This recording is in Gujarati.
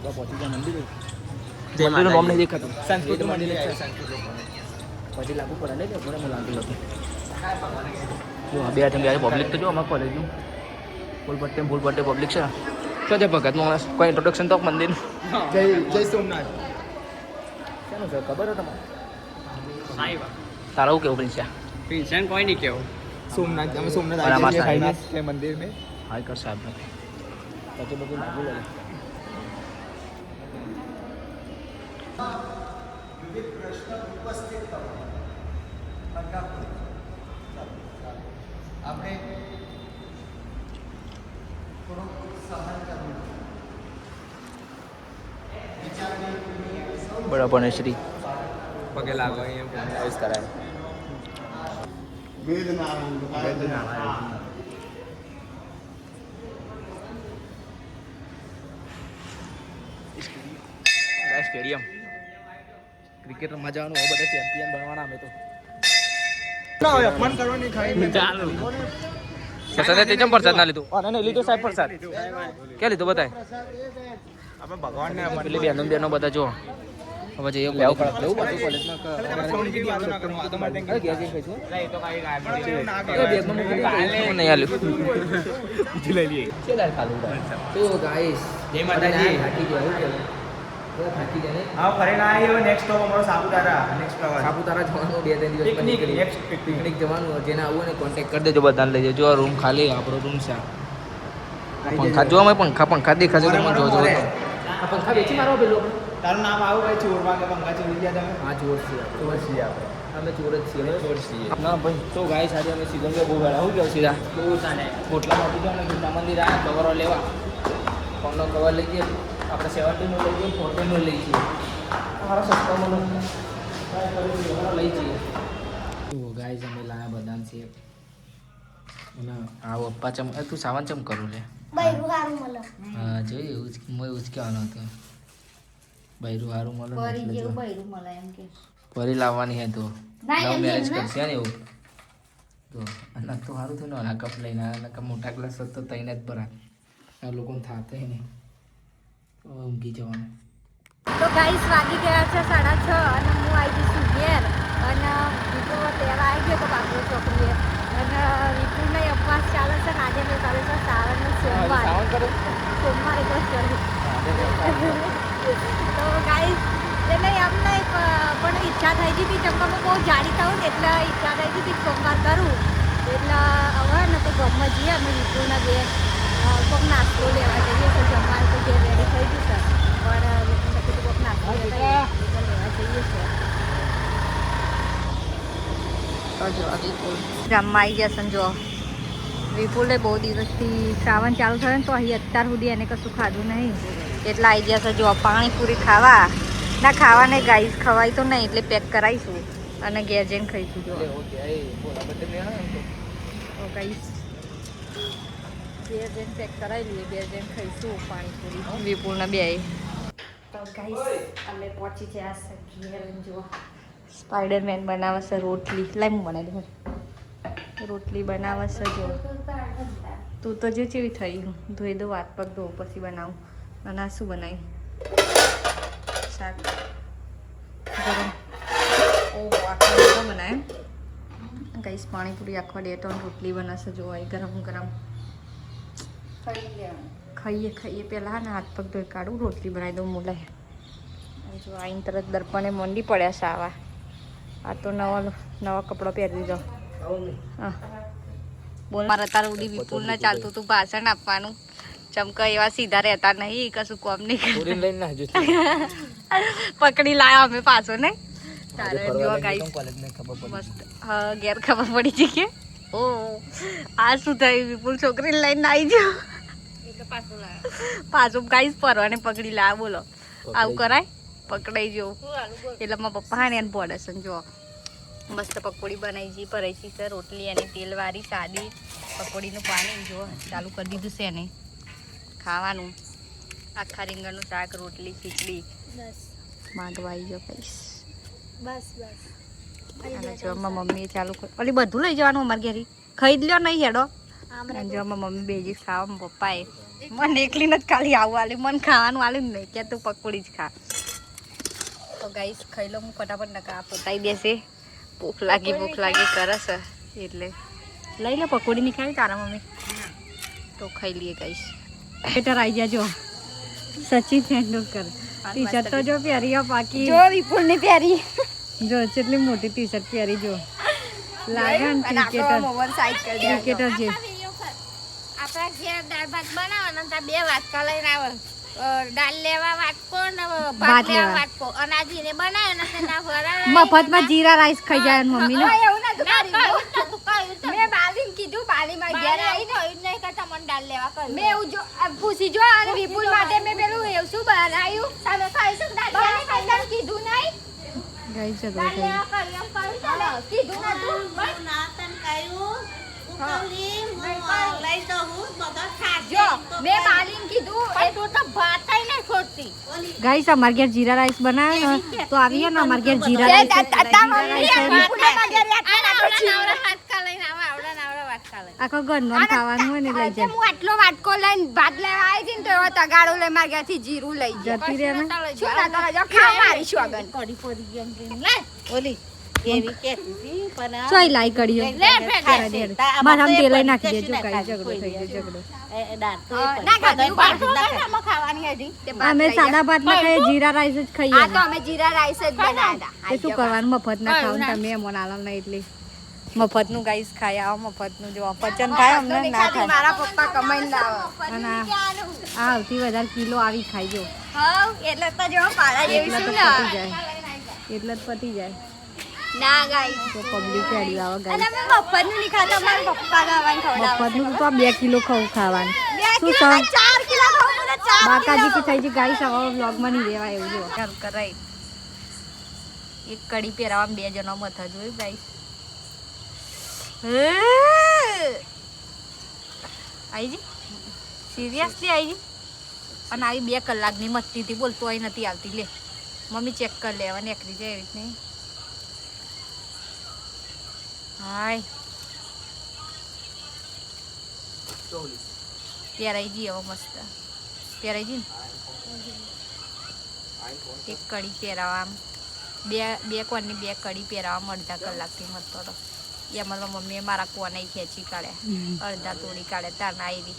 તો પહોંચી ગયા મંદિર. મંદિરનું નામ નહીં દેખાતું. સંસ્કૃત મંદિર છે. પછી લાગુ પડે ને મને લાગેલું હતું. જો બે આઠમ બે પબ્લિક તો જો અમારા કોલેજનું ફૂલ પટ્ટે પબ્લિક છે. શું છે ભગતમાં કોઈ ઇન્ટ્રોડક્શન તો મંદિર. જય સોમનાથ. શાનું છે ખબર હે તમારે? તારા કેવું પ્રિન્સ છે? पिंचन कोई नहीं क्यों सोमनाथ हमें सोमनाथ और हमारे आए साइड है मंदिर में हाय कर साहब ने પછી બધું લાગુ લાગે. बड़ा पणेश्वरी પગે લાગો અહીંયા પ્રવેશ કરાય. स्टेडियम क्रिकेट रमवा जवानुं હવે બધા ચેમ્પિયન બનવાના અમે તો ના હોય અપમાન કરવાની ખાઈ ચાલો સસને તે ચમ પ્રસાદ ના લીધું અને ને લીધો સાહેબ પ્રસાદ કે લીધો બતાય આપણે ભગવાનને પેલી બેનો બધા જો હવે જઈએ લેવું પડે લેવું બધું કોલેજમાં નહીં આલ્યું લઈ લઈએ. ચેલા ખાલું તો ગાઈસ જય માતાજી. થાકી જાય હા ફરીને આવ્યો નેક્સ્ટ સ્ટોપ અમારો સાપુતારા. નેક્સ્ટ સ્ટોપ સાપુતારા જવાનું 2-3 દિવસ પિકનિક નીકળી નેક્સ્ટ પિકનિક જવાનું જેને આવું ને કોન્ટેક્ટ કરી દેજો બધાને લઈ જજો રૂમ ખાલી આપણો રૂમ છે પંખા જોવા પંખા દેખાશે તો મને જોજો આ પંખા વેચી મારો પેલો તારું નામ આવું ભાઈ ચોરમાં કે પંખા ચોરી ગયા તમે? હા ચોર છીએ ચોર છીએ આપણે. અમે ચોર જ છીએ ચોર છીએ. ના ભાઈ તો ગાય સાથે અમે સીઝન બહુ વેળા હું કેવું સીધા બહુ સાને હોટલા આપી દો ને ગીતા મંદિર આ કવરો લેવા ફોનનો કવર લઈ જઈએ આપણે 70નું લઈ જઈએ 40નું લઈ જઈએ મારો સસ્તામાં લઈ જઈએ તો ગાય અમે લાયા બદામ છે અને આ પપ્પા ચમ તું સાવન ચમ કરું લે બૈરું હારું મળે હા જોઈ એવું જ કહેવાનું હતું બૈરું હારું મળે પરી જેવું બૈરું મળે એમ કે ફરી લાવવાની હે તો ના, લવ એમ મેરેજ એમ ના. કરશે ને એવું તો અને તો સારું થયું ને આ કપ લઈને આ મોટા ગ્લાસ તો તઈને જ ભરા આ લોકોને થાતે નહીં તો ઊંઘી જવાનું તો ગાઈસ વાગી ગયા છે 6:30 અને હું આવી ગઈ છું ઘેર અને વિપુલ તહેવાર આવી ગયો તો બાપુ છોકરીએ અને વિપુલને ઉપવાસ ચાલે છે ને આજે મેં કરે છે શ્રાવણનો સોમવાર સોમવાર એટલે ચડ્યું તો ગાઈસ એટલે એમ નહીં પણ ઈચ્છા થઈ ગઈ હતી જમવામાં બહુ જાડી થયું ને એટલે ઈચ્છા થઈ ગઈ હતી સોમવાર કરું એટલે હવે ને તો ગમમાં જઈએ અમે વિપુલના બે કોઈક નાસ્તો લેવા જઈએ તો જમવાનું તો જે રેડી થઈ ગયું છે પણ વિપુલને કીધું કોઈક નાસ્તો લેવા જઈએ છે જમવા આવી જશે જો વિપુલે બહુ દિવસથી શ્રાવણ ચાલુ થયો ને તો અહીં અત્યાર સુધી એને કશું ખાધું નહીં એટલે આવી જશે જો પાણીપુરી ખાવા ના ખાવા નહીં ગાઈસ ખવાય તો નહીં એટલે પેક કરાવીશું અને ઘેર જઈને ખાઈશું જો ગાઈસ ઘેર જઈને પેક કરાવી લઈએ ઘેર જઈને ખાઈશું પાણીપુરી વિપુલને બે તો ગાઈસ અમે પહોંચી ગયા છે ઘેર જો સ્પાઈડરમેન બનાવે છે રોટલી લાઈ હું બનાવી દઉં રોટલી બનાવે છે જો તું તો જો કેવી થઈ હું ધોઈ દઉં હાથ પગ ધોઉં પછી બનાવું અને આ શું બનાવ્યું શાક ગરમ ઓ આખો બનાવ્યો ગાઈસ પાણીપુરી આખો ડેટો રોટલી બનાવશે જો એ ગરમ ગરમ ખાઈએ પહેલાં ને હાથ પગ ધોઈ કાઢું રોટલી બનાવી દઉં મુલાય જો આઈને તરત દર્પણે મંડી પડ્યા છે આવા આ તો નવા કપડાં પહેરી દીધો હા બોલ મારે તારું ઉડી વિપુલ ના ચાલતું તું ભાષણ આપવાનું ચમકા એવા સીધા રહેતા નહીં કશું કોમ નહીં પકડી લાયા અમે પાછો ને તારે જો ગાઈસ મસ્ત હા ઘેર ખબર પડી છે કે ઓ આ શું થયું વિપુલ છોકરીને લઈને આવી ગયો એટલે પાછું ગાઈસ પરવાને પકડી લાયા બોલો આવું કરાય પકડાઈ જો એટલે મારા પપ્પા હા ને એને પડે છે જો મસ્ત પકોડી બનાવી છે ભરાઈ છે રોટલી અને તેલવાળી સાદી પકોડીનું પાણી જો ચાલુ કરી દીધું છે એને ખાવાનું આખા રીંગણનું શાક રોટલી ખીચડી બસ માંગવાઈ જો કહીશ બસ અને જો મારા મમ્મીએ ચાલુ કરી ઓલી બધું લઈ જવાનું અમારે ઘેરી ખાઈ જ લ્યો નહીં હેડો અને જો મારા મમ્મી બેજી ખાવા પપ્પાએ મને એકલી નથી ખાલી આવું આલ્યું મને ખાવાનું આલ્યું નહીં કે તું પકોડી જ ખા તો ગાઈસ ખાઈ લો હું ફટાફટ નકા પોતાઈ દેશે ભૂખ લાગી કરે છે એટલે લઈ લે પકોડી ની ખાવી તારા મમ્મી તો ખાઈ લઈએ ગાઈસ બેટર આવી ગયા જો સચિન તેંડુલકર ટી શર્ટ તો જો પહેરી પાકી જો વિપુલ ની પહેરી જો કેટલી મોટી ટી શર્ટ પહેરી જો લાગે ને ક્રિકેટર જે આપણા ઘેર દાળ ભાત બનાવવાના ત્યાં 2 વાટકા લઈને આવે દાળ લેવા વાટકો ને ભાત લેવા વાટકો અનાજીને બનાવે ને તેના ફરાળા મફતમાં જીરા રાઈસ ખાઈ જાય મમ્મી ને એવું ના મેં બાલીમ કીધું બાલીમાં ઘેર આવીને એવું નહીં કરતા મને દાળ લેવા કહ્યું મેં એવું જો પૂછી જો અને વિપુલ માટે મેં પેલું એવું શું બનાવ્યું તમે ખાઈશું દાળ કીધું નહીં ગાઈ જગો દાળ લેવા કહ્યું કીધું નતું ના તન કાયું ઉકલી લઈ તો હું બધા ખાજો જો મેં બાલીમ કીધું એ તું તો ભાતય નહીં છોડતી ગાઈસ અમાર ઘેર જીરા રાઈસ બનાવે ને તો આવીએ ને અમાર ઘેર જીરા રાઈસ આખો ઘરનો ખાવાનું હોય ને લઈ જાય હું આટલો વાટકો લઈને ભાત લેવા આવી હતી ને તો એવો તગાડો લઈ માર ઘરથી જીરું લઈ જતી રહે ને શું ના તો જો ખા મારી શું આગળ કડી પડી ગઈ લે ઓલી કેવી કેતી પણ ચોઈ લાઈ કરી લે ફેંક દે માર આમ તેલ નાખી દેજો ગાઈ ઝઘડો થઈ ગયો ઝઘડો એ દાળ તો ના ખાધું બાટો ના ખાવાની હતી તે અમે સાદા ભાત માં ખાઈએ જીરા રાઈસ જ ખાઈએ આ તો અમે જીરા રાઈસ જ બનાવ્યા તે શું કરવાનું મફત ના ખાવું તમે મને આલમ નહીં એટલે મફત નું ગાઈસ ખાય આવો મફત નું જો પચન થાય અમને ના થાય મારા પપ્પા કમાઈને લાવે અને આ આવતી વધારે કિલો આવી ખાઈ જો હા એટલે તો જો પાડા જેવી એટલે તો શું પતી જાય એટલે જ પતી જાય ના ગાઈસ તો પબ્લિક એડી આવે અને ગાઈસ અમે મફત નું નહીં ખાતા મારા પપ્પા ખાવાનું ખવડાવે મફત નું તો 2 કિલો ખાવાનું 2 કિલો 4 કિલો ખાવું મને 4 બાકાજી કે થઈ છે ગાઈસ હવે વ્લોગ માં નહીં રહેવાય એવું જો ચાલ કરાય એક કડી પહેરાવા 2 જણો મથા જોયું ગાઈસ આઈજી સિરિયસલી આઈજી અને આવી 2 કલાકની મસ્તી થી બોલતો અહીં નથી આવતી લે મમ્મી ચેક કર લેવા નેકરી જાય એવી નહીં હાય પહેરાઈ જી હવે મસ્ત પહેરાઈ જી એક કડી પહેરાવા આમ બે કોણની 2 કડી પહેરાવા અડધા કલાકથી મસ્તો હતો એમાં તો મમ્મીએ મારા કોને ખેંચી કાઢ્યા અડધા તોડી કાઢ્યા તાર આવી